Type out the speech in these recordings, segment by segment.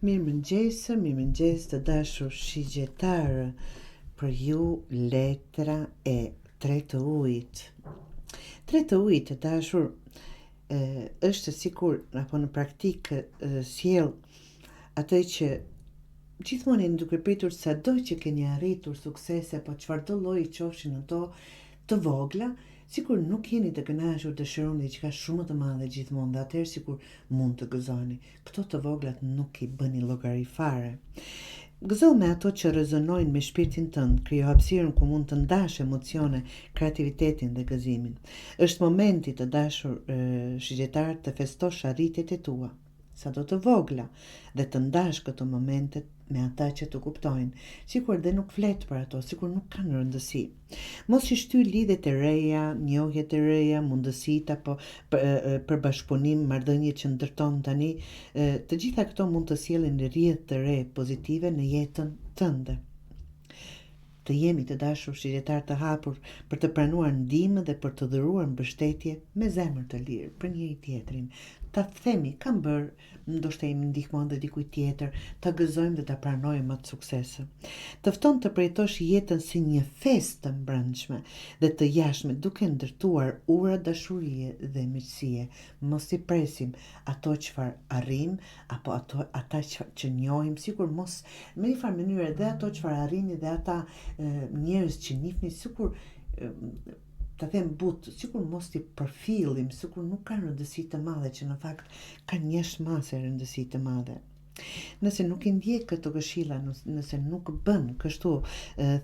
Mirëmëngjes të dashur shigjetarë, për ju letra e tre të ujit. Tre të ujit të dashur është sikur apo në praktikë sjell atë që gjithmonë jeni duke pritur sado që keni arritur suksese apo çfarëdo lloji qofshin ato të vogla, sikur nuk jeni të kënaqur, dëshironi diçka shumë të madhe gjithmonë, dhe atëherë sikur mund të gëzoni. Këto të voglat nuk i bëni llogari fare. Gëzo me ato që rezonojnë me shpirtin tënd, krijo hapësirën ku mund të ndash emocione, kreativitetin dhe gëzimin. Është momenti të dashur shigjetar të festosh arritjet e tua, sado të vogla, dhe të ndash këto momente me ata që të kuptojnë, sikur dhe nuk flet për ato, sikur nuk kanë rëndësi. Mos i shty lidhjet e reja, njohjet e reja, mundësitë apo për bashkëpunim, marrëdhënie që ndërton tani, të gjitha këto mund të sjellin rrjedhë të re pozitive në jetën tënde. Të jemi të dashur shigjetar të hapur për të pranuar ndihmë dhe për të dhuruar mbështetje me zemër të lirë për njëri tjetrin. Ta themi, kam bërë, ndoshta jemi ndihmuar dhe dikujt tjetër, ta gëzojmë dhe ta pranojmë atë suksese. Të fton të përjetosh jetën si një festë të mbrëmshme dhe të jashtme, duke ndërtuar ura dashurie dhe miqësie. Mos i presim ato çfarë arrim apo ata që njohim, sikur mos me një farë mënyrë dhe ato çfarë arrini dhe ata njerëz që njihni, sikur ta them but, sikur mos t'i përfillim, sikur nuk kanë rëndësi të madhe, që në fakt kanë jashmase rëndësi të madhe. Nëse nuk i ndjek këto këshilla, nëse nuk bën kështu,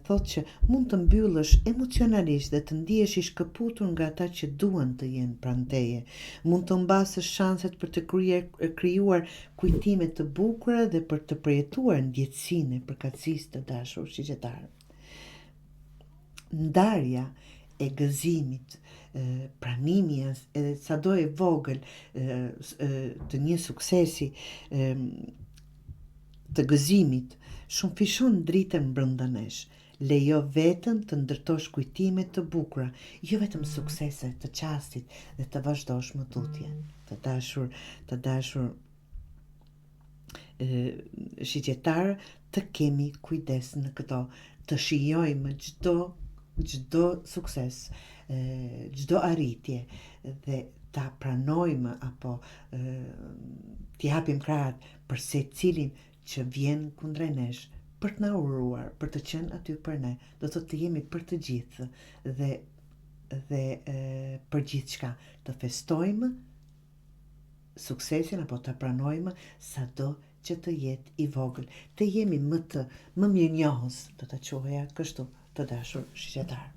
thotë që mund të mbyllësh emocionalisht dhe të ndihesh i shkëputur nga ata që duan të jenë pranë teje. Mund të mbasësh shanset për të krijuar kujtime të bukura dhe për të përjetuar ndjesinë e përkatësisë të dashur shigjetar. Ndarja e gëzimit, pranimi edhe sado e vogël të një suksesi, të gëzimit, shumë fishon dritën brenda nesh. Lejo veten të ndërtosh kujtime të bukura, jo vetëm suksese të qastit, dhe të vazhdosh më tutje. Të dashur shigjetar, të kemi kujdes në këto, të shijojmë çdo sukses, çdo arritje, dhe ta pranojmë apo t'i hapim krahët për secilin që vjen kundrejt nesh, për të na uruar, për të qenë aty për ne. Do thotë të jemi për të gjithë dhe për gjithçka. Të festojmë suksesin apo të pranojmë sado që të jetë i vogël. Të jemi më mirënjohës, do ta quaja kështu, të dashur shigjetar.